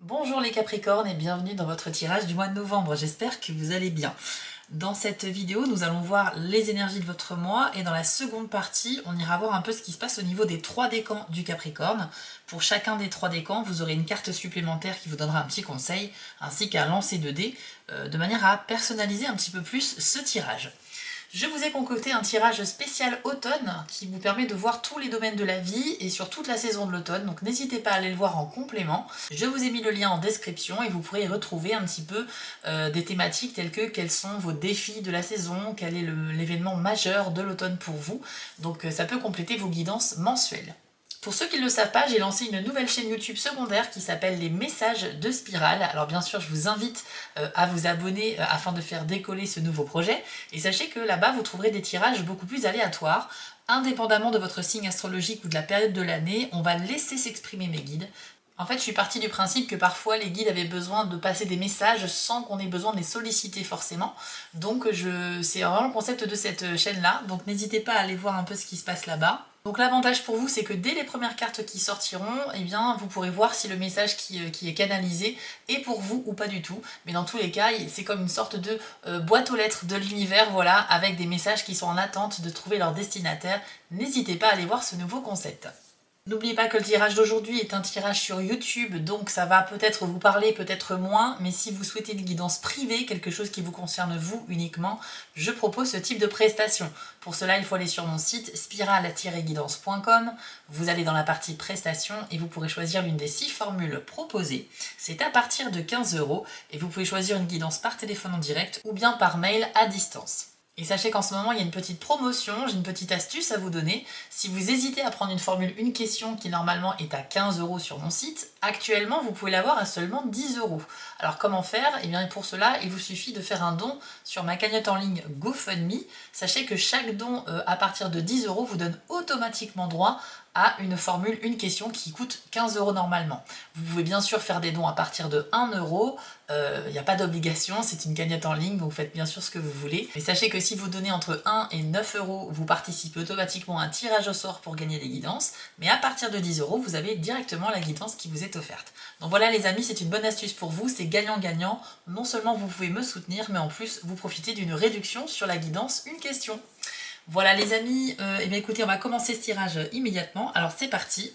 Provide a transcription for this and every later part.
Bonjour les Capricornes et bienvenue dans votre tirage du mois de novembre, j'espère que vous allez bien. Dans cette vidéo, nous allons voir les énergies de votre mois et dans la seconde partie, on ira voir un peu ce qui se passe au niveau des 3 décans du Capricorne. Pour chacun des 3 décans, vous aurez une carte supplémentaire qui vous donnera un petit conseil ainsi qu'un lancer de dés de manière à personnaliser un petit peu plus ce tirage. Je vous ai concocté un tirage spécial automne qui vous permet de voir tous les domaines de la vie et sur toute la saison de l'automne, donc n'hésitez pas à aller le voir en complément. Je vous ai mis le lien en description et vous pourrez y retrouver un petit peu des thématiques telles que quels sont vos défis de la saison, quel est l'événement majeur de l'automne pour vous, donc ça peut compléter vos guidances mensuelles. Pour ceux qui ne le savent pas, j'ai lancé une nouvelle chaîne YouTube secondaire qui s'appelle Les Messages de Spirale. Alors bien sûr, je vous invite à vous abonner afin de faire décoller ce nouveau projet. Et sachez que là-bas, vous trouverez des tirages beaucoup plus aléatoires. Indépendamment de votre signe astrologique ou de la période de l'année, on va laisser s'exprimer mes guides. En fait, je suis partie du principe que parfois les guides avaient besoin de passer des messages sans qu'on ait besoin de les solliciter forcément. Donc c'est vraiment le concept de cette chaîne-là. Donc n'hésitez pas à aller voir un peu ce qui se passe là-bas. Donc l'avantage pour vous, c'est que dès les premières cartes qui sortiront, eh bien, vous pourrez voir si le message qui est canalisé est pour vous ou pas du tout. Mais dans tous les cas, c'est comme une sorte de boîte aux lettres de l'univers, voilà, avec des messages qui sont en attente de trouver leur destinataire. N'hésitez pas à aller voir ce nouveau concept. N'oubliez pas que le tirage d'aujourd'hui est un tirage sur YouTube, donc ça va peut-être vous parler, peut-être moins, mais si vous souhaitez une guidance privée, quelque chose qui vous concerne vous uniquement, je propose ce type de prestation. Pour cela, il faut aller sur mon site spirale-guidance.com, vous allez dans la partie prestations et vous pourrez choisir l'une des 6 formules proposées. C'est à partir de 15 € et vous pouvez choisir une guidance par téléphone en direct ou bien par mail à distance. Et sachez qu'en ce moment, il y a une petite promotion, j'ai une petite astuce à vous donner. Si vous hésitez à prendre une formule une question qui normalement est à 15 € sur mon site, actuellement vous pouvez l'avoir à seulement 10 €. Alors comment faire? Eh bien pour cela, il vous suffit de faire un don sur ma cagnotte en ligne GoFundMe. Sachez que chaque don à partir de 10 € vous donne automatiquement droit à une formule, une question qui coûte 15 € normalement. Vous pouvez bien sûr faire des dons à partir de 1 €, il n'y a pas d'obligation, c'est une cagnotte en ligne, donc faites bien sûr ce que vous voulez. Mais sachez que si vous donnez entre 1 et 9 €, vous participez automatiquement à un tirage au sort pour gagner des guidances, mais à partir de 10 €, vous avez directement la guidance qui vous est offerte. Donc voilà les amis, c'est une bonne astuce pour vous, c'est gagnant-gagnant. Non seulement vous pouvez me soutenir, mais en plus vous profitez d'une réduction sur la guidance une question. Voilà les amis, et bien écoutez, on va commencer ce tirage immédiatement. Alors c'est parti.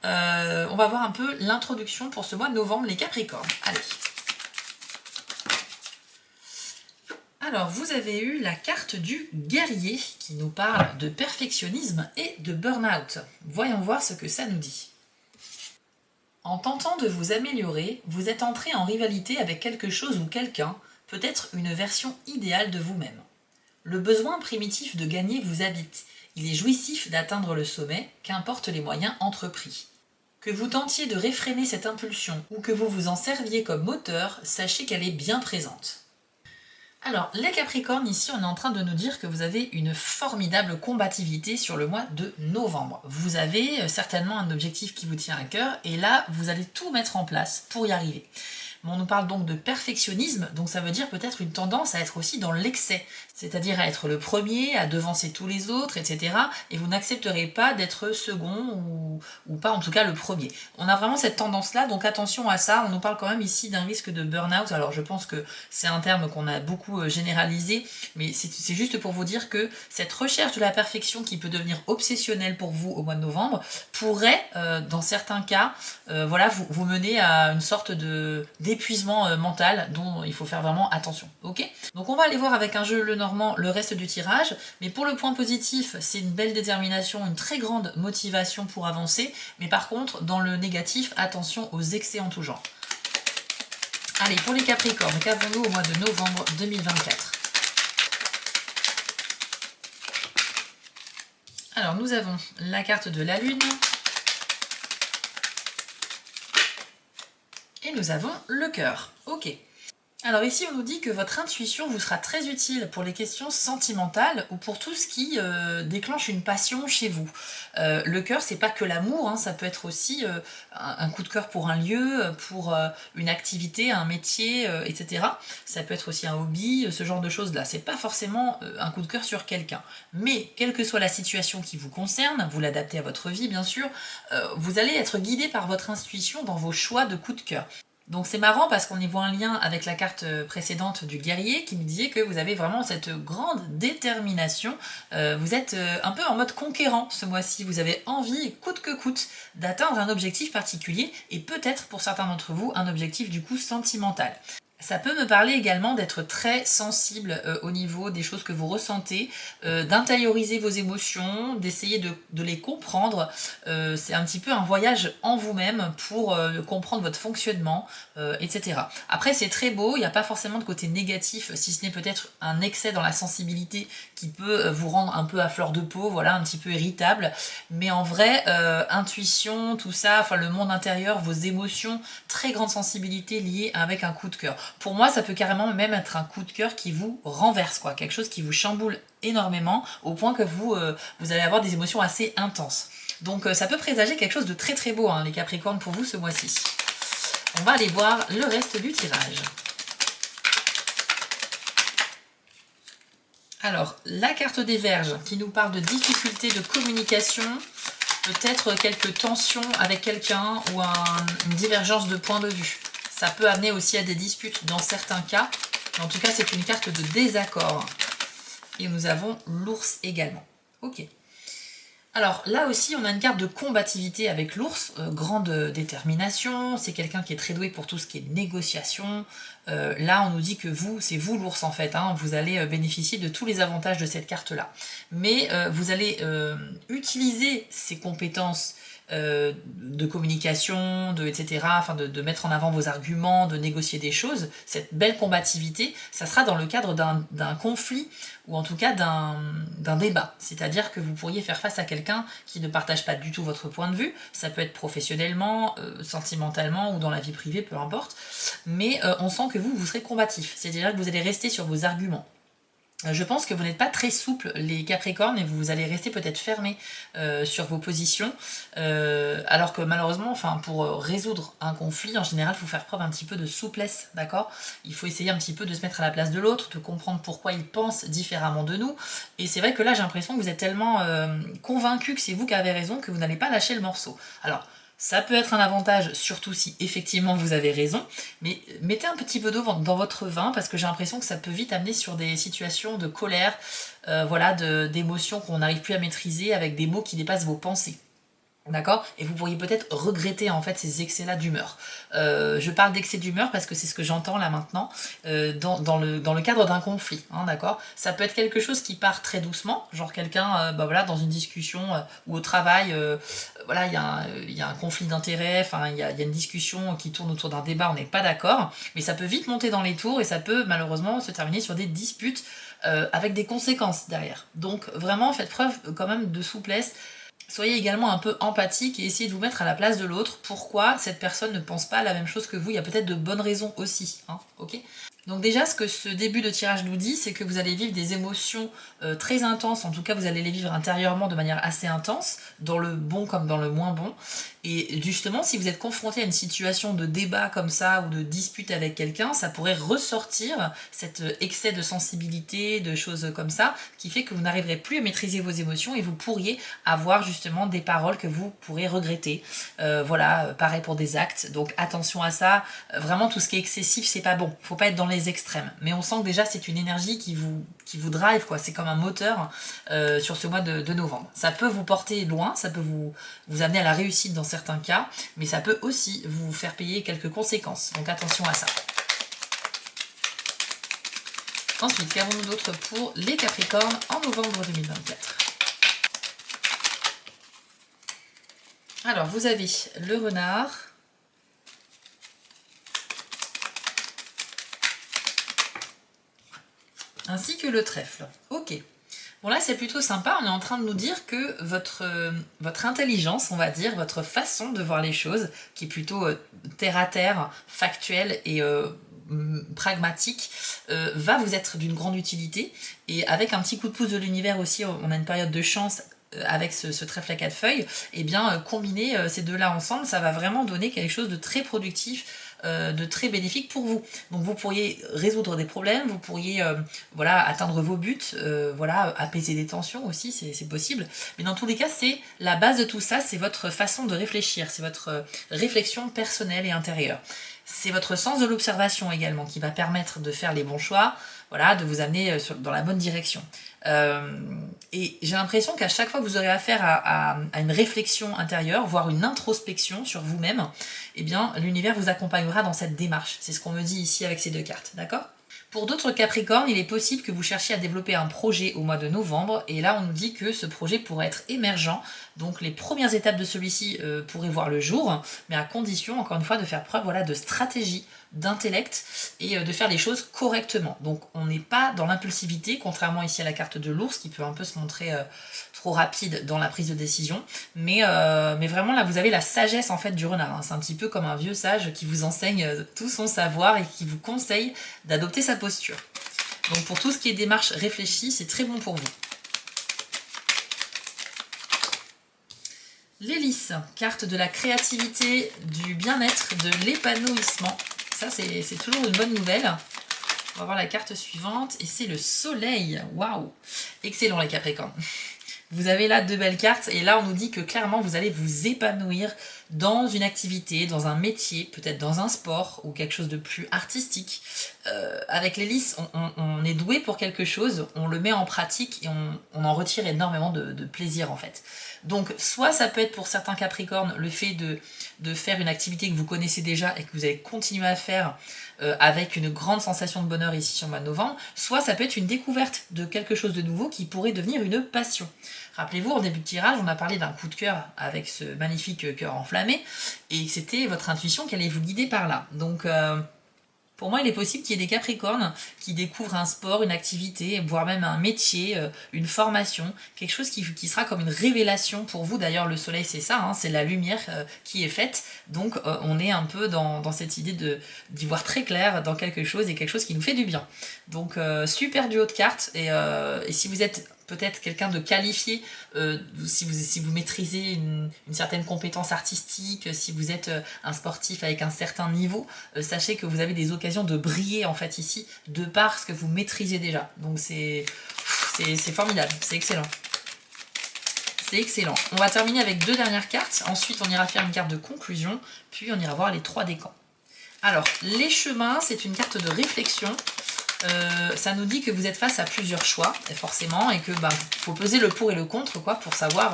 On va voir un peu l'introduction pour ce mois de novembre, les Capricornes. Allez. Alors vous avez eu la carte du guerrier qui nous parle de perfectionnisme et de burn-out. Voyons voir ce que ça nous dit. En tentant de vous améliorer, vous êtes entré en rivalité avec quelque chose ou quelqu'un, peut-être une version idéale de vous-même. Le besoin primitif de gagner vous habite. Il est jouissif d'atteindre le sommet, qu'importe les moyens entrepris. Que vous tentiez de réfréner cette impulsion ou que vous vous en serviez comme moteur, sachez qu'elle est bien présente. Alors, les Capricornes, ici, on est en train de nous dire que vous avez une formidable combativité sur le mois de novembre. Vous avez certainement un objectif qui vous tient à cœur et là, vous allez tout mettre en place pour y arriver. On nous parle donc de perfectionnisme, donc ça veut dire peut-être une tendance à être aussi dans l'excès, c'est-à-dire à être le premier, à devancer tous les autres, etc. Et vous n'accepterez pas d'être second ou pas en tout cas le premier. On a vraiment cette tendance-là, donc attention à ça. On nous parle quand même ici d'un risque de burn-out. Alors je pense que c'est un terme qu'on a beaucoup généralisé, mais c'est juste pour vous dire que cette recherche de la perfection qui peut devenir obsessionnelle pour vous au mois de novembre pourrait, dans certains cas, voilà, vous mener à une sorte d'épuisement mental dont il faut faire vraiment attention. Ok? Donc on va aller voir avec un jeu Lenormand le reste du tirage, mais pour le point positif, c'est une belle détermination, une très grande motivation pour avancer, mais par contre, dans le négatif, attention aux excès en tout genre. Allez, pour les Capricornes, qu'avons-nous au mois de novembre 2024? Alors nous avons la carte de la Lune, et nous avons le cœur. Ok. Alors ici, on nous dit que votre intuition vous sera très utile pour les questions sentimentales ou pour tout ce qui déclenche une passion chez vous. Le cœur, c'est pas que l'amour, hein, ça peut être aussi un coup de cœur pour un lieu, pour une activité, un métier, etc. Ça peut être aussi un hobby, ce genre de choses-là. C'est pas forcément un coup de cœur sur quelqu'un. Mais quelle que soit la situation qui vous concerne, vous l'adaptez à votre vie, bien sûr, vous allez être guidé par votre intuition dans vos choix de coup de cœur. Donc c'est marrant parce qu'on y voit un lien avec la carte précédente du guerrier qui me disait que vous avez vraiment cette grande détermination. Vous êtes un peu en mode conquérant ce mois-ci. Vous avez envie, coûte que coûte, d'atteindre un objectif particulier et peut-être pour certains d'entre vous un objectif du coup sentimental. Ça peut me parler également d'être très sensible au niveau des choses que vous ressentez, d'intérioriser vos émotions, d'essayer de les comprendre. C'est un petit peu un voyage en vous-même pour comprendre votre fonctionnement, etc. Après, c'est très beau, il n'y a pas forcément de côté négatif, si ce n'est peut-être un excès dans la sensibilité qui peut vous rendre un peu à fleur de peau, voilà, un petit peu irritable. Mais en vrai, intuition, tout ça, enfin le monde intérieur, vos émotions, très grande sensibilité liée avec un coup de cœur. Pour moi, ça peut carrément même être un coup de cœur qui vous renverse, quoi. Quelque chose qui vous chamboule énormément, au point que vous allez avoir des émotions assez intenses. Donc ça peut présager quelque chose de très très beau, hein, les Capricornes, pour vous ce mois-ci. On va aller voir le reste du tirage. Alors, la carte des Vierges, qui nous parle de difficultés de communication, peut-être quelques tensions avec quelqu'un ou une divergence de point de vue. Ça peut amener aussi à des disputes dans certains cas. Mais en tout cas, c'est une carte de désaccord. Et nous avons l'ours également. Ok. Alors là aussi, on a une carte de combativité avec l'ours, grande détermination. C'est quelqu'un qui est très doué pour tout ce qui est négociation. Là, on nous dit que c'est vous l'ours en fait. Hein, vous allez bénéficier de tous les avantages de cette carte-là. Mais vous allez utiliser ces compétences de communication, etc., enfin de mettre en avant vos arguments, de négocier des choses, cette belle combativité, ça sera dans le cadre d'un conflit ou en tout cas d'un débat. C'est-à-dire que vous pourriez faire face à quelqu'un qui ne partage pas du tout votre point de vue, ça peut être professionnellement, sentimentalement ou dans la vie privée, peu importe, mais on sent que vous serez combatif, c'est-à-dire que vous allez rester sur vos arguments. Je pense que vous n'êtes pas très souple les Capricornes et vous allez rester peut-être fermé sur vos positions, alors que malheureusement, enfin, pour résoudre un conflit, en général, il faut faire preuve un petit peu de souplesse, d'accord? Il faut essayer un petit peu de se mettre à la place de l'autre, de comprendre pourquoi il pense différemment de nous. Et c'est vrai que là, j'ai l'impression que vous êtes tellement convaincu que c'est vous qui avez raison que vous n'allez pas lâcher le morceau. Alors, ça peut être un avantage, surtout si effectivement vous avez raison, mais mettez un petit peu d'eau dans votre vin parce que j'ai l'impression que ça peut vite amener sur des situations de colère, voilà, d'émotions qu'on n'arrive plus à maîtriser avec des mots qui dépassent vos pensées. D'accord? Et vous pourriez peut-être regretter en fait ces excès-là d'humeur. Je parle d'excès d'humeur parce que c'est ce que j'entends là maintenant dans le cadre d'un conflit. Hein, d'accord? Ça peut être quelque chose qui part très doucement, genre quelqu'un voilà, dans une discussion ou au travail, voilà, il y a un conflit d'intérêts, enfin il y a une discussion qui tourne autour d'un débat, on n'est pas d'accord, mais ça peut vite monter dans les tours et ça peut malheureusement se terminer sur des disputes avec des conséquences derrière. Donc vraiment faites preuve quand même de souplesse. Soyez également un peu empathique et essayez de vous mettre à la place de l'autre. Pourquoi cette personne ne pense pas la même chose que vous? Il y a peut-être de bonnes raisons aussi. Hein, ok? Donc déjà, ce que ce début de tirage nous dit, c'est que vous allez vivre des émotions très intenses. En tout cas, vous allez les vivre intérieurement de manière assez intense, dans le bon comme dans le moins bon. Et justement, si vous êtes confronté à une situation de débat comme ça ou de dispute avec quelqu'un, ça pourrait ressortir cet excès de sensibilité, de choses comme ça, qui fait que vous n'arriverez plus à maîtriser vos émotions et vous pourriez avoir justement des paroles que vous pourrez regretter. Voilà, pareil pour des actes. Donc attention à ça. Vraiment, tout ce qui est excessif, c'est pas bon. Faut pas être dans les extrêmes. Mais on sent que déjà, c'est une énergie qui vous drive, quoi. C'est comme un moteur sur ce mois de novembre. Ça peut vous porter loin, ça peut vous amener à la réussite dans certains cas, mais ça peut aussi vous faire payer quelques conséquences. Donc attention à ça. Ensuite, qu'avons-nous d'autre pour les Capricornes en novembre 2024? Alors, vous avez le renard, ainsi que le trèfle. Ok. Bon là c'est plutôt sympa, on est en train de nous dire que votre intelligence, on va dire, votre façon de voir les choses, qui est plutôt terre à terre, factuelle et pragmatique, va vous être d'une grande utilité. Et avec un petit coup de pouce de l'univers aussi, on a une période de chance avec ce trèfle à 4 feuilles, et bien combiner ces deux-là ensemble, ça va vraiment donner quelque chose de très productif, de très bénéfique pour vous. Donc vous pourriez résoudre des problèmes, vous pourriez voilà, atteindre vos buts, voilà, apaiser des tensions aussi, c'est possible. Mais dans tous les cas, c'est la base de tout ça, c'est votre façon de réfléchir, c'est votre réflexion personnelle et intérieure. C'est votre sens de l'observation également qui va permettre de faire les bons choix, voilà, de vous amener dans la bonne direction. Et j'ai l'impression qu'à chaque fois que vous aurez affaire à une réflexion intérieure, voire une introspection sur vous-même, eh bien l'univers vous accompagnera dans cette démarche. C'est ce qu'on me dit ici avec ces deux cartes, d'accord ? Pour d'autres Capricornes, il est possible que vous cherchiez à développer un projet au mois de novembre, et là on nous dit que ce projet pourrait être émergent, donc les premières étapes de celui-ci pourraient voir le jour, mais à condition, encore une fois, de faire preuve voilà, de stratégie, d'intellect, et de faire les choses correctement. Donc on n'est pas dans l'impulsivité, contrairement ici à la carte de l'ours, qui peut un peu se montrer trop rapide dans la prise de décision, mais vraiment là vous avez la sagesse en fait du renard, hein. C'est un petit peu comme un vieux sage qui vous enseigne tout son savoir et qui vous conseille d'adopter sa posture. Donc pour tout ce qui est démarche réfléchie, c'est très bon pour vous. L'hélice, carte de la créativité, du bien-être, de l'épanouissement. Ça c'est toujours une bonne nouvelle. On va voir la carte suivante et c'est le soleil. Waouh! Excellent les Capricornes. Vous avez là deux belles cartes et là on nous dit que clairement vous allez vous épanouir dans une activité, dans un métier, peut-être dans un sport ou quelque chose de plus artistique. Avec l'hélice, on est doué pour quelque chose, on le met en pratique et on en retire énormément de plaisir en fait. Donc soit ça peut être pour certains Capricornes le fait de faire une activité que vous connaissez déjà et que vous allez continuer à faire avec une grande sensation de bonheur ici sur le mois de novembre, soit ça peut être une découverte de quelque chose de nouveau qui pourrait devenir une passion. Rappelez-vous, en début de tirage, on a parlé d'un coup de cœur avec ce magnifique cœur enflammé, et c'était votre intuition qui allait vous guider par là. Donc pour moi, il est possible qu'il y ait des Capricornes qui découvrent un sport, une activité, voire même un métier, une formation, quelque chose qui sera comme une révélation pour vous. D'ailleurs, le soleil, c'est ça, hein, c'est la lumière qui est faite. Donc, on est un peu dans cette idée d'y voir très clair dans quelque chose et quelque chose qui nous fait du bien. Donc, super duo de cartes. Et si vous êtes peut-être quelqu'un de qualifié, si vous maîtrisez une certaine compétence artistique, si vous êtes un sportif avec un certain niveau, sachez que vous avez des occasions de briller en fait ici, de par ce que vous maîtrisez déjà. Donc c'est formidable, c'est excellent. C'est excellent. On va terminer avec deux dernières cartes, ensuite on ira faire une carte de conclusion, puis on ira voir les trois décans. Alors, les chemins, c'est une carte de réflexion. Ça nous dit que vous êtes face à plusieurs choix, forcément, et que faut peser le pour et le contre quoi, pour savoir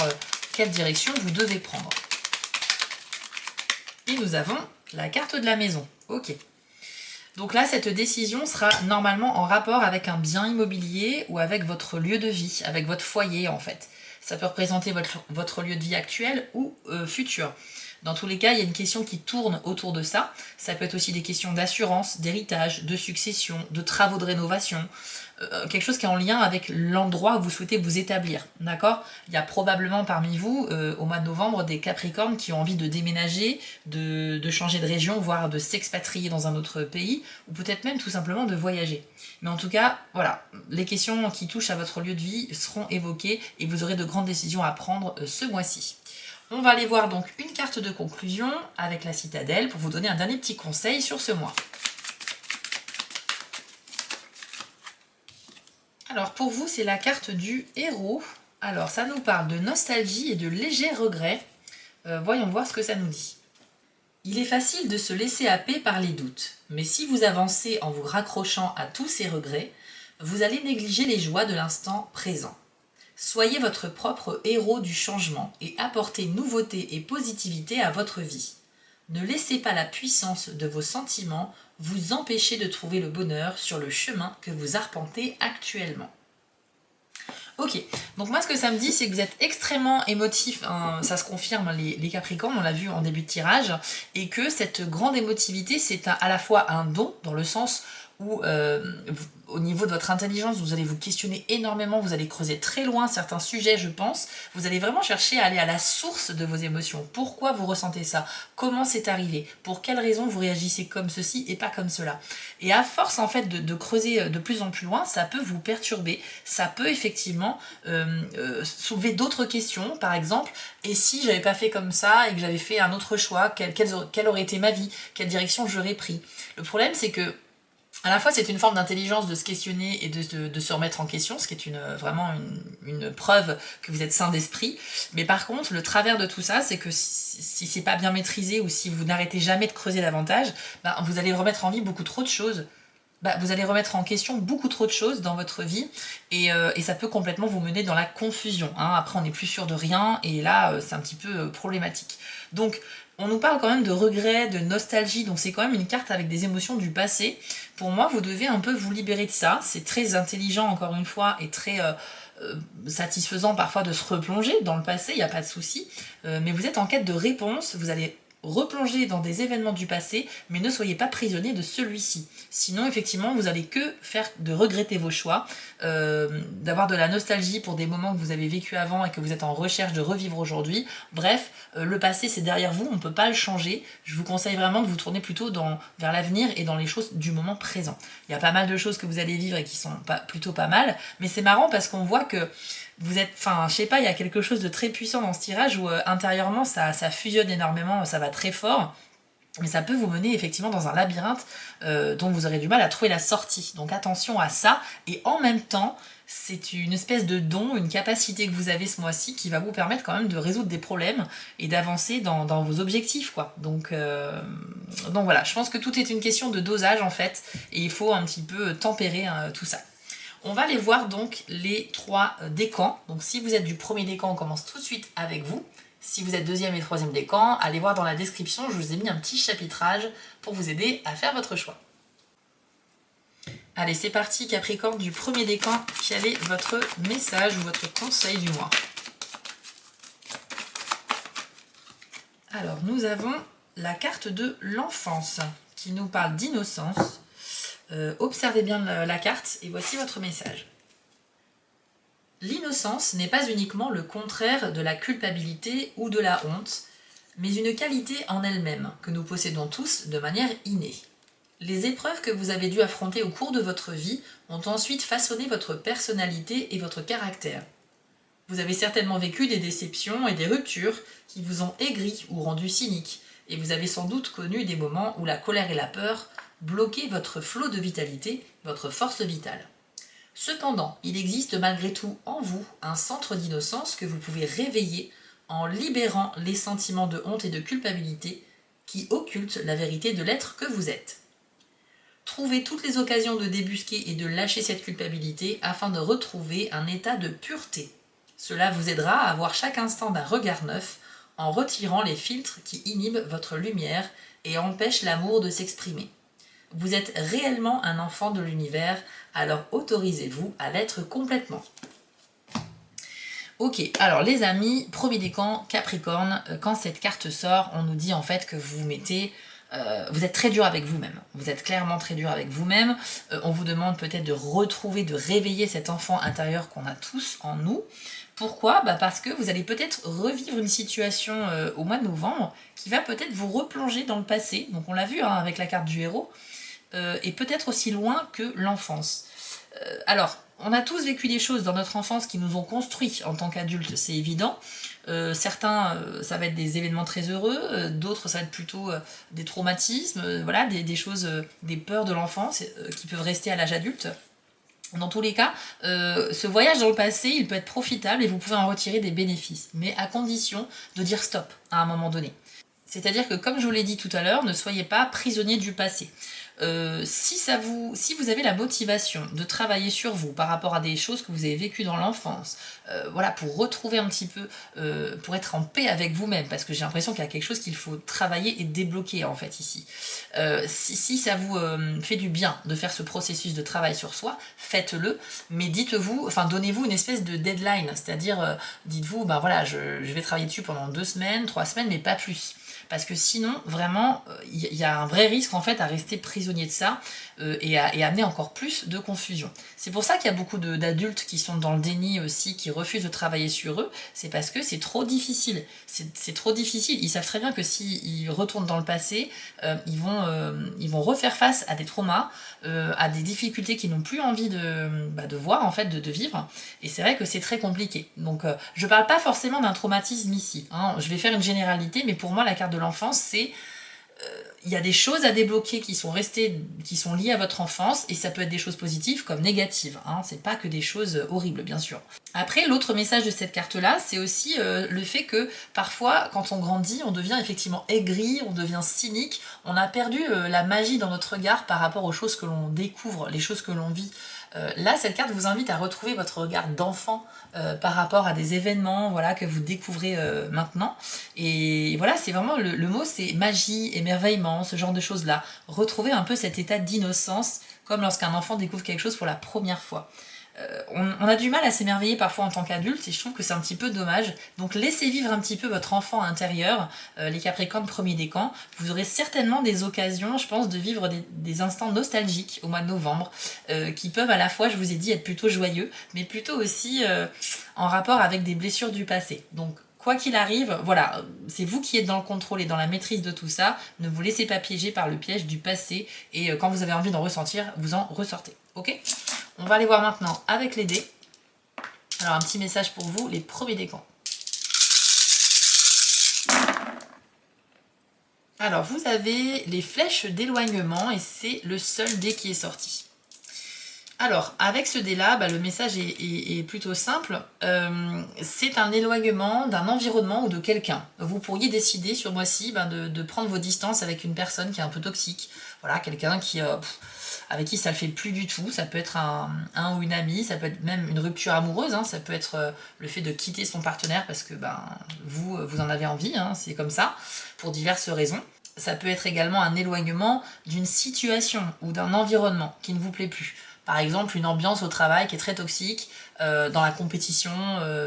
quelle direction vous devez prendre. Et nous avons la carte de la maison. Ok. Donc là, cette décision sera normalement en rapport avec un bien immobilier ou avec votre lieu de vie, avec votre foyer en fait. Ça peut représenter votre lieu de vie actuel ou futur. Dans tous les cas, il y a une question qui tourne autour de ça. Ça peut être aussi des questions d'assurance, d'héritage, de succession, de travaux de rénovation. Quelque chose qui est en lien avec l'endroit où vous souhaitez vous établir. D'accord ? Il y a probablement parmi vous, au mois de novembre, des Capricornes qui ont envie de déménager, de changer de région, voire de s'expatrier dans un autre pays, ou peut-être même tout simplement de voyager. Mais en tout cas, voilà, les questions qui touchent à votre lieu de vie seront évoquées et vous aurez de grandes décisions à prendre ce mois-ci. On va aller voir donc une carte de conclusion avec la citadelle pour vous donner un dernier petit conseil sur ce mois. Alors pour vous, c'est la carte du héros. Alors ça nous parle de nostalgie et de légers regrets. Voyons voir ce que ça nous dit. Il est facile de se laisser happer par les doutes, mais si vous avancez en vous raccrochant à tous ces regrets, vous allez négliger les joies de l'instant présent. Soyez votre propre héros du changement et apportez nouveauté et positivité à votre vie. Ne laissez pas la puissance de vos sentiments vous empêcher de trouver le bonheur sur le chemin que vous arpentez actuellement. Ok, donc moi ce que ça me dit c'est que vous êtes extrêmement émotif, hein, ça se confirme les Capricornes, on l'a vu en début de tirage, et que cette grande émotivité c'est à la fois un don dans le sens où au niveau de votre intelligence, vous allez vous questionner énormément, vous allez creuser très loin certains sujets, je pense. Vous allez vraiment chercher à aller à la source de vos émotions. Pourquoi vous ressentez ça? Comment c'est arrivé? Pour quelles raisons vous réagissez comme ceci et pas comme cela? Et à force en fait de creuser de plus en plus loin, ça peut vous perturber, ça peut effectivement soulever d'autres questions, par exemple, et si j'avais pas fait comme ça et que j'avais fait un autre choix, quelle aurait été ma vie? Quelle direction j'aurais pris? Le problème c'est que à la fois, c'est une forme d'intelligence de se questionner et de se remettre en question, ce qui est vraiment une preuve que vous êtes sain d'esprit. Mais par contre, le travers de tout ça, c'est que si c'est pas bien maîtrisé ou si vous n'arrêtez jamais de creuser davantage, ben, vous allez remettre en vie beaucoup trop de choses. Vous allez remettre en question beaucoup trop de choses dans votre vie et ça peut complètement vous mener dans la confusion. Hein. Après, on n'est plus sûr de rien et là, c'est un petit peu problématique. Donc, on nous parle quand même de regret, de nostalgie, donc c'est quand même une carte avec des émotions du passé. Pour moi, vous devez un peu vous libérer de ça. C'est très intelligent, encore une fois, et très satisfaisant parfois de se replonger dans le passé, il n'y a pas de souci. Mais vous êtes en quête de réponse, vous allez replonger dans des événements du passé, mais ne soyez pas prisonnier de celui-ci. Sinon, effectivement, vous allez que faire de regretter vos choix, d'avoir de la nostalgie pour des moments que vous avez vécu avant et que vous êtes en recherche de revivre aujourd'hui. Bref, le passé, c'est derrière vous, on ne peut pas le changer. Je vous conseille vraiment de vous tourner plutôt vers l'avenir et dans les choses du moment présent. Il y a pas mal de choses que vous allez vivre et qui sont plutôt pas mal, mais c'est marrant parce qu'on voit que vous êtes, enfin, je sais pas, il y a quelque chose de très puissant dans ce tirage où intérieurement ça fusionne énormément, ça va très fort. Mais ça peut vous mener effectivement dans un labyrinthe dont vous aurez du mal à trouver la sortie. Donc attention à ça. Et en même temps, c'est une espèce de don, une capacité que vous avez ce mois-ci qui va vous permettre quand même de résoudre des problèmes et d'avancer dans vos objectifs, quoi. Donc voilà, je pense que tout est une question de dosage en fait. Et il faut un petit peu tempérer tout ça. On va aller voir donc les 3 décans. Donc si vous êtes du premier décan, on commence tout de suite avec vous. Si vous êtes deuxième et troisième décan, allez voir dans la description, je vous ai mis un petit chapitrage pour vous aider à faire votre choix. Allez, c'est parti Capricorne du premier décan. Quel est votre message ou votre conseil du mois? Alors, nous avons la carte de l'enfance qui nous parle d'innocence. Observez bien la carte et voici votre message. L'innocence n'est pas uniquement le contraire de la culpabilité ou de la honte, mais une qualité en elle-même que nous possédons tous de manière innée. Les épreuves que vous avez dû affronter au cours de votre vie ont ensuite façonné votre personnalité et votre caractère. Vous avez certainement vécu des déceptions et des ruptures qui vous ont aigri ou rendu cynique, et vous avez sans doute connu des moments où la colère et la peur bloquaient votre flot de vitalité, votre force vitale. Cependant, il existe malgré tout en vous un centre d'innocence que vous pouvez réveiller en libérant les sentiments de honte et de culpabilité qui occultent la vérité de l'être que vous êtes. Trouvez toutes les occasions de débusquer et de lâcher cette culpabilité afin de retrouver un état de pureté. Cela vous aidera à avoir chaque instant d'un regard neuf en retirant les filtres qui inhibent votre lumière et empêchent l'amour de s'exprimer. Vous êtes réellement un enfant de l'univers, alors autorisez-vous à l'être complètement. Ok, alors les amis, premier décan, Capricorne, quand cette carte sort, on nous dit en fait que vous mettez... vous êtes très dur avec vous-même. Vous êtes clairement très dur avec vous-même. On vous demande peut-être de retrouver, de réveiller cet enfant intérieur qu'on a tous en nous. Pourquoi? Parce que vous allez peut-être revivre une situation au mois de novembre qui va peut-être vous replonger dans le passé. Donc on l'a vu avec la carte du héros. Et peut-être aussi loin que l'enfance. Alors, on a tous vécu des choses dans notre enfance qui nous ont construits en tant qu'adultes, c'est évident. Certains, ça va être des événements très heureux, d'autres, ça va être plutôt des traumatismes, voilà, des choses, des peurs de l'enfance qui peuvent rester à l'âge adulte. Dans tous les cas, ce voyage dans le passé, il peut être profitable et vous pouvez en retirer des bénéfices, mais à condition de dire stop à un moment donné. C'est-à-dire que, comme je vous l'ai dit tout à l'heure, ne soyez pas prisonnier du passé. Si vous avez la motivation de travailler sur vous par rapport à des choses que vous avez vécues dans l'enfance, voilà, pour retrouver un petit peu, pour être en paix avec vous-même, parce que j'ai l'impression qu'il y a quelque chose qu'il faut travailler et débloquer en fait ici. Si ça vous fait du bien de faire ce processus de travail sur soi, faites-le, mais donnez-vous une espèce de deadline, c'est-à-dire dites-vous, voilà, je vais travailler dessus pendant 2 semaines, 3 semaines, mais pas plus. Parce que sinon, vraiment, il y a un vrai risque en fait à rester prisonnier prisonnier de ça et amener encore plus de confusion. C'est pour ça qu'il y a beaucoup d'adultes qui sont dans le déni aussi, qui refusent de travailler sur eux, c'est parce que c'est trop difficile. C'est trop difficile. Ils savent très bien que s'ils retournent dans le passé, ils vont refaire face à des traumas, à des difficultés qu'ils n'ont plus envie de voir, en fait, de vivre. Et c'est vrai que c'est très compliqué. Donc, je parle pas forcément d'un traumatisme ici, hein. Je vais faire une généralité, mais pour moi, la carte de l'enfance, c'est il y a des choses à débloquer qui sont restées, qui sont liées à votre enfance, et ça peut être des choses positives comme négatives, hein. C'est pas que des choses horribles, bien sûr. Après, l'autre message de cette carte-là, c'est aussi le fait que parfois, quand on grandit, on devient effectivement aigri, on devient cynique, on a perdu la magie dans notre regard par rapport aux choses que l'on découvre, les choses que l'on vit. Là, cette carte vous invite à retrouver votre regard d'enfant par rapport à des événements, voilà, que vous découvrez maintenant. Et voilà, c'est vraiment le mot, c'est magie, émerveillement, ce genre de choses-là. Retrouver un peu cet état d'innocence, comme lorsqu'un enfant découvre quelque chose pour la première fois. On a du mal à s'émerveiller parfois en tant qu'adulte et je trouve que c'est un petit peu dommage. Donc laissez vivre un petit peu votre enfant intérieur, les Capricornes premier décan. Vous aurez certainement des occasions, je pense, de vivre des instants nostalgiques au mois de novembre qui peuvent à la fois, je vous ai dit, être plutôt joyeux, mais plutôt aussi en rapport avec des blessures du passé. Donc quoi qu'il arrive, voilà, c'est vous qui êtes dans le contrôle et dans la maîtrise de tout ça. Ne vous laissez pas piéger par le piège du passé et quand vous avez envie d'en ressentir, vous en ressortez. Ok ? On va aller voir maintenant avec les dés. Alors un petit message pour vous, les premiers décans. Alors vous avez les flèches d'éloignement et c'est le seul dé qui est sorti. Alors, avec ce dé-là, le message est plutôt simple. C'est un éloignement d'un environnement ou de quelqu'un. Vous pourriez décider sur mois-ci de prendre vos distances avec une personne qui est un peu toxique. Voilà, quelqu'un qui avec qui ça le fait plus du tout. Ça peut être un ou une amie, ça peut être même une rupture amoureuse. Hein. Ça peut être le fait de quitter son partenaire parce que vous en avez envie. Hein. C'est comme ça, pour diverses raisons. Ça peut être également un éloignement d'une situation ou d'un environnement qui ne vous plaît plus. Par exemple, une ambiance au travail qui est très toxique, dans la compétition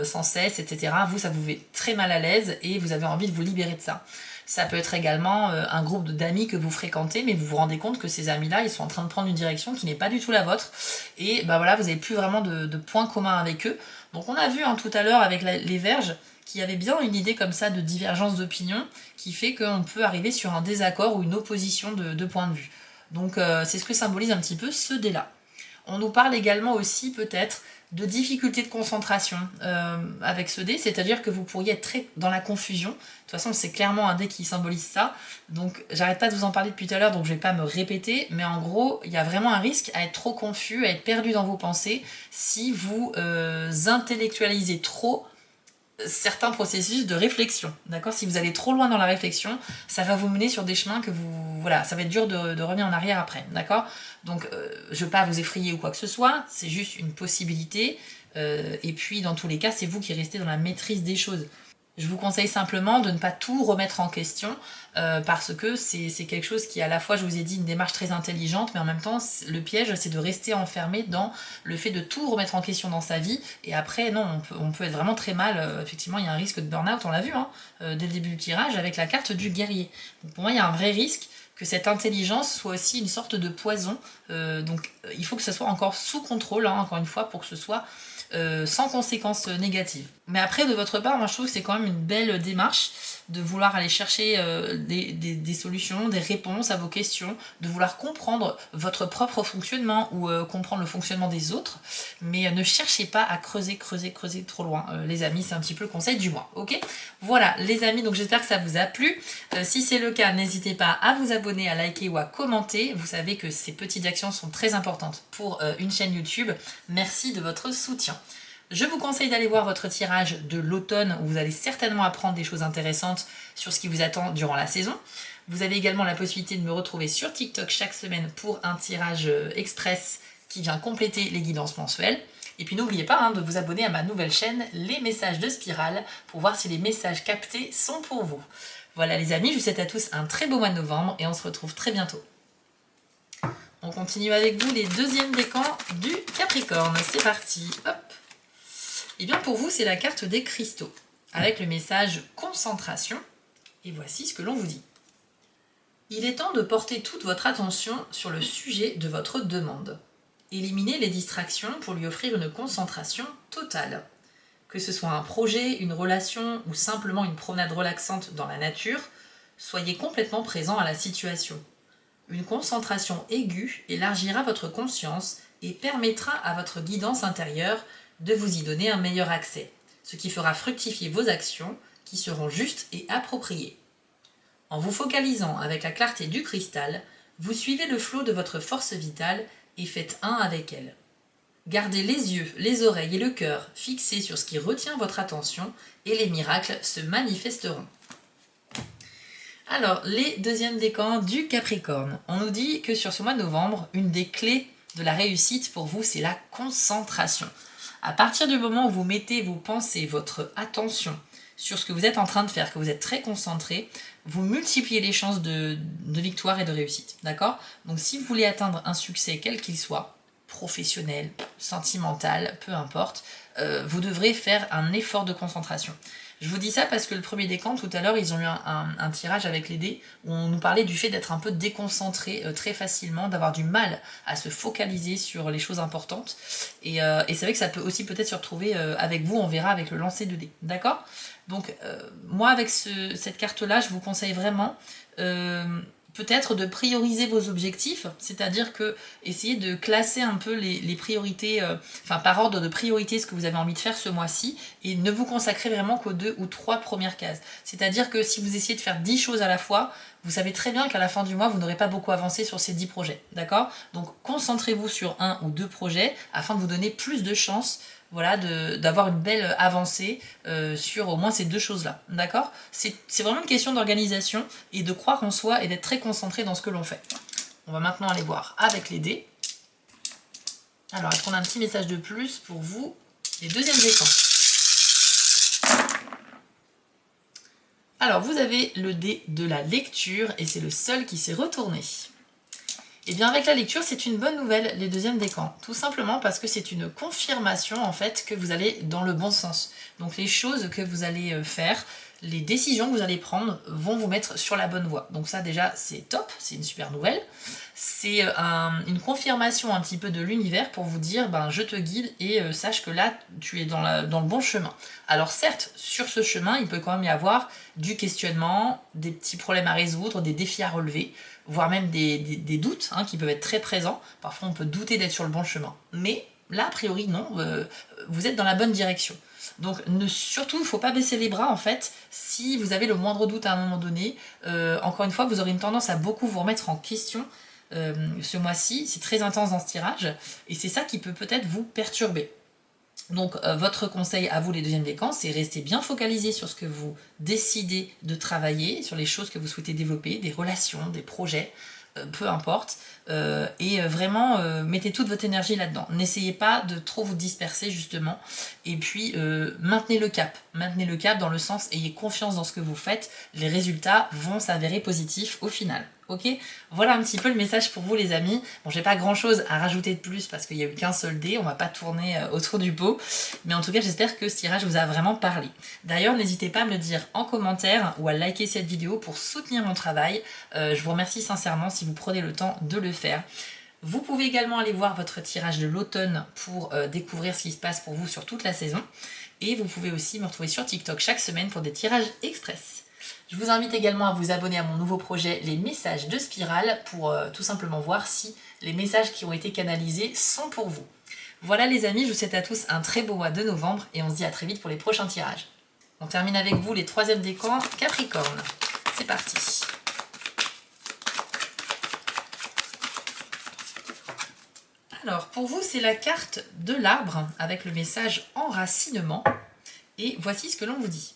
sans cesse, etc. Vous, ça vous met très mal à l'aise et vous avez envie de vous libérer de ça. Ça peut être également un groupe d'amis que vous fréquentez, mais vous vous rendez compte que ces amis-là, ils sont en train de prendre une direction qui n'est pas du tout la vôtre. Et voilà, vous n'avez plus vraiment de points communs avec eux. Donc on a vu tout à l'heure avec les Vierges qu'il y avait bien une idée comme ça de divergence d'opinion qui fait qu'on peut arriver sur un désaccord ou une opposition de points de vue. Donc c'est ce que symbolise un petit peu ce dé-là. On nous parle également aussi peut-être de difficultés de concentration avec ce dé, c'est-à-dire que vous pourriez être très dans la confusion. De toute façon, c'est clairement un dé qui symbolise ça. Donc, j'arrête pas de vous en parler depuis tout à l'heure, donc je vais pas me répéter. Mais en gros, il y a vraiment un risque à être trop confus, à être perdu dans vos pensées, si vous intellectualisez trop certains processus de réflexion, d'accord ? Si vous allez trop loin dans la réflexion, ça va vous mener sur des chemins que voilà, ça va être dur de revenir en arrière après, d'accord ? Donc, je ne veux pas vous effrayer ou quoi que ce soit, c'est juste une possibilité, et puis dans tous les cas, c'est vous qui restez dans la maîtrise des choses. Je vous conseille simplement de ne pas tout remettre en question parce que c'est quelque chose qui, à la fois, je vous ai dit, une démarche très intelligente, mais en même temps, le piège, c'est de rester enfermé dans le fait de tout remettre en question dans sa vie. Et après, non, on peut être vraiment très mal. Effectivement, il y a un risque de burn-out, on l'a vu dès le début du tirage avec la carte du guerrier. Donc, pour moi, il y a un vrai risque que cette intelligence soit aussi une sorte de poison. Donc, il faut que ce soit encore sous contrôle, encore une fois, pour que ce soit sans conséquences négatives. Mais après, de votre part, moi je trouve que c'est quand même une belle démarche de vouloir aller chercher des solutions, des réponses à vos questions, de vouloir comprendre votre propre fonctionnement ou comprendre le fonctionnement des autres, mais ne cherchez pas à creuser trop loin. Les amis, c'est un petit peu le conseil du mois, ok ? Voilà, les amis, donc j'espère que ça vous a plu. Si c'est le cas, n'hésitez pas à vous abonner, à liker ou à commenter. Vous savez que ces petites actions sont très importantes pour une chaîne YouTube. Merci de votre soutien. Je vous conseille d'aller voir votre tirage de l'automne où vous allez certainement apprendre des choses intéressantes sur ce qui vous attend durant la saison. Vous avez également la possibilité de me retrouver sur TikTok chaque semaine pour un tirage express qui vient compléter les guidances mensuelles. Et puis n'oubliez pas de vous abonner à ma nouvelle chaîne, Les Messages de Spirale, pour voir si les messages captés sont pour vous. Voilà les amis, je vous souhaite à tous un très beau mois de novembre et on se retrouve très bientôt. On continue avec vous les deuxièmes décans du Capricorne. C'est parti, hop. Et bien pour vous, c'est la carte des cristaux, avec le message concentration. Et voici ce que l'on vous dit. Il est temps de porter toute votre attention sur le sujet de votre demande. Éliminez les distractions pour lui offrir une concentration totale. Que ce soit un projet, une relation ou simplement une promenade relaxante dans la nature, soyez complètement présent à la situation. Une concentration aiguë élargira votre conscience et permettra à votre guidance intérieure de vous y donner un meilleur accès, ce qui fera fructifier vos actions qui seront justes et appropriées. En vous focalisant avec la clarté du cristal, vous suivez le flot de votre force vitale et faites un avec elle. Gardez les yeux, les oreilles et le cœur fixés sur ce qui retient votre attention et les miracles se manifesteront. Alors, les deuxièmes décans du Capricorne. On nous dit que sur ce mois de novembre, une des clés de la réussite pour vous, c'est la concentration. À partir du moment où vous mettez vos pensées, votre attention sur ce que vous êtes en train de faire, que vous êtes très concentré, vous multipliez les chances de victoire et de réussite. D'accord ? Donc si vous voulez atteindre un succès quel qu'il soit, professionnel, sentimental, peu importe, vous devrez faire un effort de concentration. Je vous dis ça parce que le premier décan, tout à l'heure, ils ont eu un tirage avec les dés où on nous parlait du fait d'être un peu déconcentré très facilement, d'avoir du mal à se focaliser sur les choses importantes. Et c'est vrai que ça peut aussi peut-être se retrouver avec vous, on verra avec le lancer de dés. D'accord ? Donc moi, avec cette carte-là, je vous conseille vraiment peut-être de prioriser vos objectifs, c'est-à-dire que essayez de classer un peu les priorités, par ordre de priorité ce que vous avez envie de faire ce mois-ci, et ne vous consacrez vraiment qu'aux 2 ou 3 premières cases. C'est-à-dire que si vous essayez de faire 10 choses à la fois, vous savez très bien qu'à la fin du mois, vous n'aurez pas beaucoup avancé sur ces 10 projets, d'accord ? Donc concentrez-vous sur 1 ou 2 projets afin de vous donner plus de chances d'avoir une belle avancée sur au moins ces 2 choses-là, d'accord ? C'est vraiment une question d'organisation et de croire en soi et d'être très concentré dans ce que l'on fait. On va maintenant aller voir avec les dés. Alors, est-ce qu'on a un petit message de plus pour vous, les deuxièmes décans ? Alors, vous avez le dé de la lecture et c'est le seul qui s'est retourné. Et bien avec la lecture, c'est une bonne nouvelle, les deuxièmes décans. Tout simplement parce que c'est une confirmation en fait que vous allez dans le bon sens. Donc les choses que vous allez faire, les décisions que vous allez prendre vont vous mettre sur la bonne voie. Donc ça déjà c'est top, c'est une super nouvelle. C'est une confirmation un petit peu de l'univers pour vous dire je te guide et sache que là tu es dans le bon chemin. Alors certes, sur ce chemin, il peut quand même y avoir du questionnement, des petits problèmes à résoudre, des défis à relever, voire même des doutes qui peuvent être très présents. Parfois on peut douter d'être sur le bon chemin. Mais là, a priori, non, vous êtes dans la bonne direction. Donc surtout, il ne faut pas baisser les bras en fait, si vous avez le moindre doute à un moment donné. Encore une fois, vous aurez une tendance à beaucoup vous remettre en question ce mois-ci. C'est très intense dans ce tirage et c'est ça qui peut peut-être vous perturber. Donc votre conseil à vous les deuxièmes décans, c'est rester bien focalisé sur ce que vous décidez de travailler, sur les choses que vous souhaitez développer, des relations, des projets, peu importe, et vraiment mettez toute votre énergie là-dedans. N'essayez pas de trop vous disperser justement, et puis maintenez le cap dans le sens ayez confiance dans ce que vous faites, les résultats vont s'avérer positifs au final. Ok, voilà un petit peu le message pour vous les amis. Bon, j'ai pas grand chose à rajouter de plus parce qu'il n'y a eu qu'un seul dé, on va pas tourner autour du pot, mais en tout cas j'espère que ce tirage vous a vraiment parlé. D'ailleurs n'hésitez pas à me le dire en commentaire ou à liker cette vidéo pour soutenir mon travail. Je vous remercie sincèrement si vous prenez le temps de le faire. Vous pouvez également aller voir votre tirage de l'automne pour découvrir ce qui se passe pour vous sur toute la saison. Et vous pouvez aussi me retrouver sur TikTok chaque semaine pour des tirages express. Je vous invite également à vous abonner à mon nouveau projet Les Messages de Spirale pour tout simplement voir si les messages qui ont été canalisés sont pour vous. Voilà les amis, je vous souhaite à tous un très beau mois de novembre et on se dit à très vite pour les prochains tirages. On termine avec vous les troisièmes décans Capricorne. C'est parti. Alors pour vous c'est la carte de l'arbre avec le message enracinement et voici ce que l'on vous dit.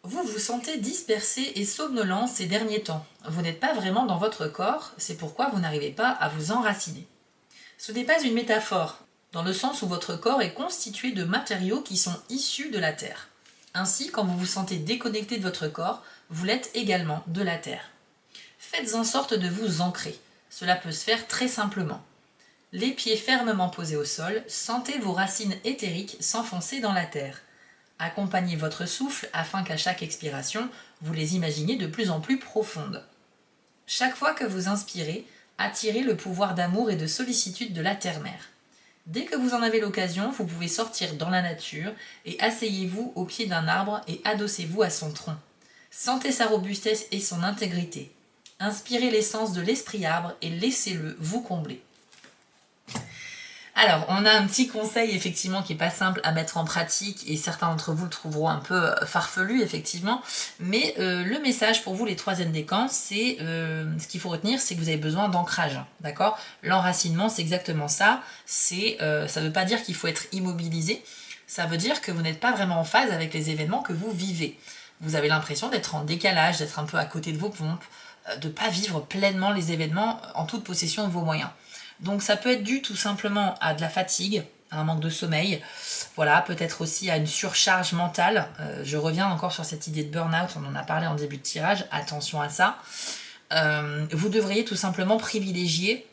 Vous vous sentez dispersé et somnolent ces derniers temps. Vous n'êtes pas vraiment dans votre corps, c'est pourquoi vous n'arrivez pas à vous enraciner. Ce n'est pas une métaphore, dans le sens où votre corps est constitué de matériaux qui sont issus de la Terre. Ainsi, quand vous vous sentez déconnecté de votre corps, vous l'êtes également de la Terre. Faites en sorte de vous ancrer. Cela peut se faire très simplement. Les pieds fermement posés au sol, sentez vos racines éthériques s'enfoncer dans la terre. Accompagnez votre souffle afin qu'à chaque expiration, vous les imaginiez de plus en plus profondes. Chaque fois que vous inspirez, attirez le pouvoir d'amour et de sollicitude de la terre-mère. Dès que vous en avez l'occasion, vous pouvez sortir dans la nature et asseyez-vous au pied d'un arbre et adossez-vous à son tronc. Sentez sa robustesse et son intégrité. Inspirez l'essence de l'esprit arbre et laissez-le vous combler. Alors, on a un petit conseil effectivement qui n'est pas simple à mettre en pratique et certains d'entre vous le trouveront un peu farfelu effectivement, mais le message pour vous les 3e décans, c'est ce qu'il faut retenir, c'est que vous avez besoin d'ancrage, d'accord? L'enracinement, c'est exactement ça, ça ne veut pas dire qu'il faut être immobilisé, ça veut dire que vous n'êtes pas vraiment en phase avec les événements que vous vivez. Vous avez l'impression d'être en décalage, d'être un peu à côté de vos pompes, de ne pas vivre pleinement les événements en toute possession de vos moyens. Donc ça peut être dû tout simplement à de la fatigue, à un manque de sommeil, voilà, peut-être aussi à une surcharge mentale. Je reviens encore sur cette idée de burn-out, on en a parlé en début de tirage, attention à ça. Vous devriez tout simplement privilégier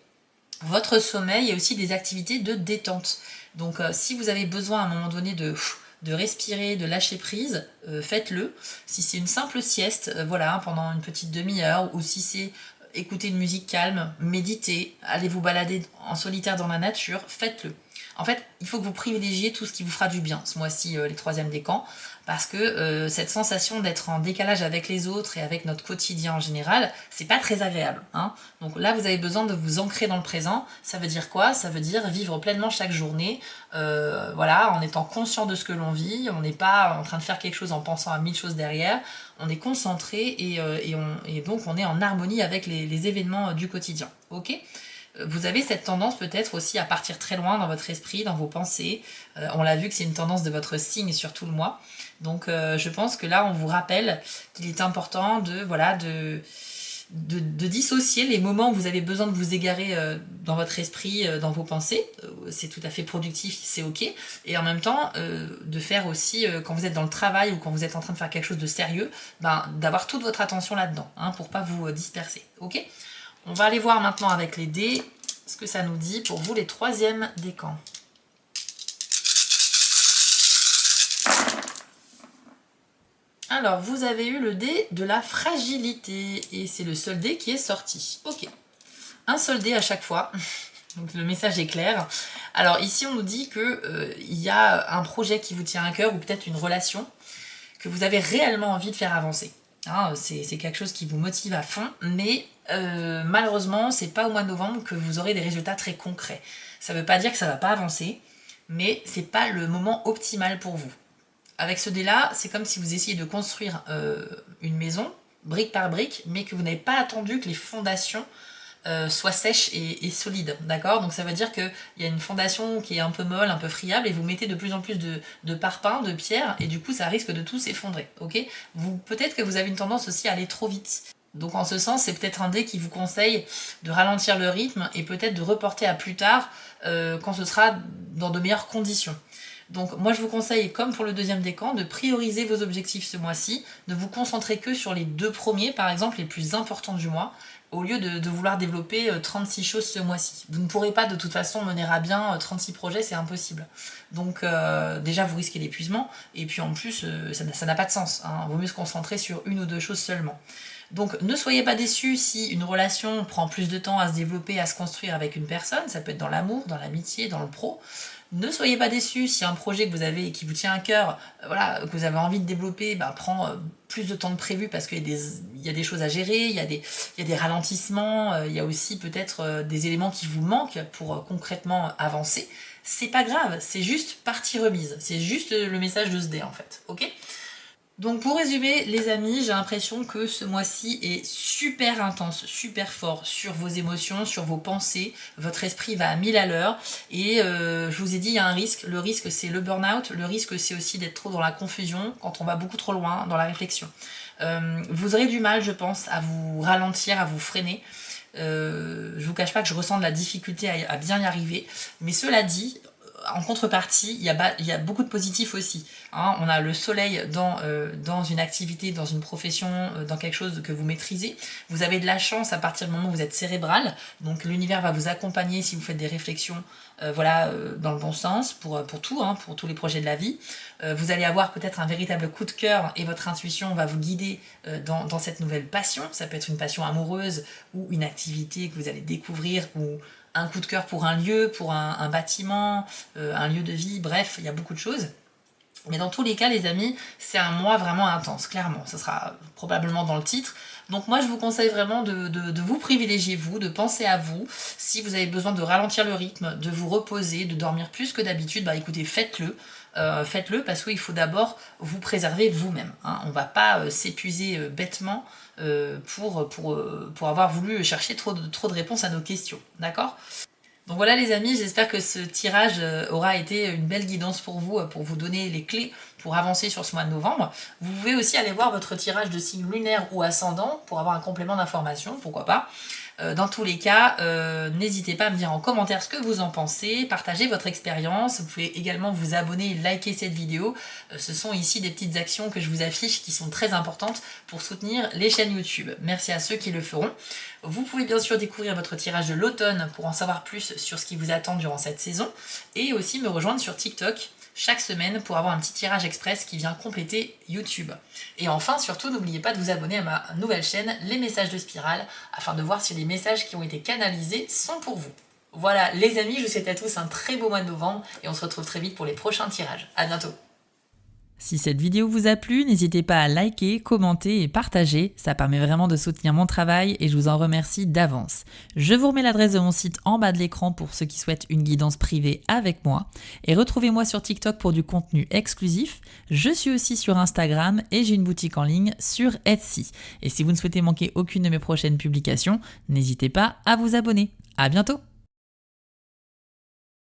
votre sommeil et aussi des activités de détente. Donc si vous avez besoin à un moment donné de respirer, de lâcher prise, faites-le. Si c'est une simple sieste, voilà, pendant une petite demi-heure, ou si c'est écouter une musique calme, méditer, allez vous balader en solitaire dans la nature, faites-le. En fait, il faut que vous privilégiez tout ce qui vous fera du bien ce mois-ci, les 3e décans, parce que cette sensation d'être en décalage avec les autres et avec notre quotidien en général, c'est pas très agréable, hein. Donc là, vous avez besoin de vous ancrer dans le présent. Ça veut dire quoi? Ça veut dire vivre pleinement chaque journée, voilà, en étant conscient de ce que l'on vit. On n'est pas en train de faire quelque chose en pensant à 1000 choses derrière. On est concentré et donc on est en harmonie avec les événements du quotidien. Ok? Vous avez cette tendance peut-être aussi à partir très loin dans votre esprit, dans vos pensées. On l'a vu que c'est une tendance de votre signe sur tout le mois. Donc je pense que là, on vous rappelle qu'il est important de dissocier les moments où vous avez besoin de vous égarer dans votre esprit, dans vos pensées. C'est tout à fait productif, c'est ok. Et en même temps, de faire aussi, quand vous êtes dans le travail ou quand vous êtes en train de faire quelque chose de sérieux, d'avoir toute votre attention là-dedans, hein, pour pas vous disperser. Ok ? On va aller voir maintenant avec les dés ce que ça nous dit pour vous les 3e décans. Alors, vous avez eu le dé de la fragilité et c'est le seul dé qui est sorti. Ok. Un seul dé à chaque fois. Donc le message est clair. Alors ici, on nous dit qu'il y a un projet qui vous tient à cœur ou peut-être une relation que vous avez réellement envie de faire avancer. Hein, c'est quelque chose qui vous motive à fond, mais malheureusement, c'est pas au mois de novembre que vous aurez des résultats très concrets. Ça veut pas dire que ça va pas avancer, mais c'est pas le moment optimal pour vous. Avec ce dé-là, c'est comme si vous essayez de construire une maison, brique par brique, mais que vous n'avez pas attendu que les fondations soient sèches et solides, d'accord? Donc ça veut dire qu'il y a une fondation qui est un peu molle, un peu friable, et vous mettez de plus en plus de parpaings, de pierres, et du coup ça risque de tout s'effondrer, ok? Peut-être que vous avez une tendance aussi à aller trop vite. Donc en ce sens, c'est peut-être un dé qui vous conseille de ralentir le rythme et peut-être de reporter à plus tard quand ce sera dans de meilleures conditions. Donc moi je vous conseille, comme pour le 2e décan, de prioriser vos objectifs ce mois-ci, de vous concentrer que sur les 2 premiers, par exemple les plus importants du mois, au lieu de vouloir développer 36 choses ce mois-ci. Vous ne pourrez pas de toute façon mener à bien 36 projets, c'est impossible. Donc déjà vous risquez l'épuisement, et puis en plus ça n'a pas de sens, hein. Vaut mieux se concentrer sur 1 ou 2 choses seulement. Donc ne soyez pas déçus si une relation prend plus de temps à se développer, à se construire avec une personne, ça peut être dans l'amour, dans l'amitié, dans le pro. Ne soyez pas déçus si un projet que vous avez et qui vous tient à cœur, que vous avez envie de développer, prend plus de temps que prévu parce qu'il y a des choses à gérer, il y a des ralentissements, il y a aussi peut-être des éléments qui vous manquent pour concrètement avancer. C'est pas grave, c'est juste partie remise. C'est juste le message de ce dé en fait, ok ? Donc pour résumer les amis, j'ai l'impression que ce mois-ci est super intense, super fort sur vos émotions, sur vos pensées, votre esprit va à 1000 à l'heure et je vous ai dit il y a un risque, le risque c'est le burn-out, le risque c'est aussi d'être trop dans la confusion quand on va beaucoup trop loin dans la réflexion. Vous aurez du mal je pense à vous ralentir, à vous freiner. Je vous cache pas que je ressens de la difficulté à bien y arriver, mais cela dit, en contrepartie, il y a beaucoup de positifs aussi. Hein. On a le soleil dans une activité, dans une profession, dans quelque chose que vous maîtrisez. Vous avez de la chance à partir du moment où vous êtes cérébral. Donc l'univers va vous accompagner si vous faites des réflexions dans le bon sens pour tout, hein, pour tous les projets de la vie. Vous allez avoir peut-être un véritable coup de cœur et votre intuition va vous guider dans cette nouvelle passion. Ça peut être une passion amoureuse ou une activité que vous allez découvrir ou un coup de cœur pour un lieu, pour un bâtiment, un lieu de vie, bref, il y a beaucoup de choses. Mais dans tous les cas, les amis, c'est un mois vraiment intense, clairement. Ce sera probablement dans le titre. Donc moi, je vous conseille vraiment de vous privilégier, vous, de penser à vous. Si vous avez besoin de ralentir le rythme, de vous reposer, de dormir plus que d'habitude, bah écoutez, faites-le. Faites-le parce qu'il faut d'abord vous préserver vous-même. Hein. On ne va pas s'épuiser bêtement pour avoir voulu chercher trop de réponses à nos questions. D'accord ? Donc voilà les amis, j'espère que ce tirage aura été une belle guidance pour vous donner les clés pour avancer sur ce mois de novembre. Vous pouvez aussi aller voir votre tirage de signe lunaire ou ascendant pour avoir un complément d'information, pourquoi pas. Dans tous les cas, n'hésitez pas à me dire en commentaire ce que vous en pensez, partagez votre expérience, vous pouvez également vous abonner et liker cette vidéo. Ce sont ici des petites actions que je vous affiche qui sont très importantes pour soutenir les chaînes YouTube. Merci à ceux qui le feront. Vous pouvez bien sûr découvrir votre tirage de l'automne pour en savoir plus sur ce qui vous attend durant cette saison et aussi me rejoindre sur TikTok chaque semaine pour avoir un petit tirage express qui vient compléter YouTube. Et enfin, surtout, n'oubliez pas de vous abonner à ma nouvelle chaîne, Les Messages de Spirale, afin de voir si les messages qui ont été canalisés sont pour vous. Voilà, les amis, je vous souhaite à tous un très beau mois de novembre et on se retrouve très vite pour les prochains tirages. À bientôt. Si cette vidéo vous a plu, n'hésitez pas à liker, commenter et partager, ça permet vraiment de soutenir mon travail et je vous en remercie d'avance. Je vous remets l'adresse de mon site en bas de l'écran pour ceux qui souhaitent une guidance privée avec moi et retrouvez-moi sur TikTok pour du contenu exclusif. Je suis aussi sur Instagram et j'ai une boutique en ligne sur Etsy. Et si vous ne souhaitez manquer aucune de mes prochaines publications, n'hésitez pas à vous abonner. À bientôt!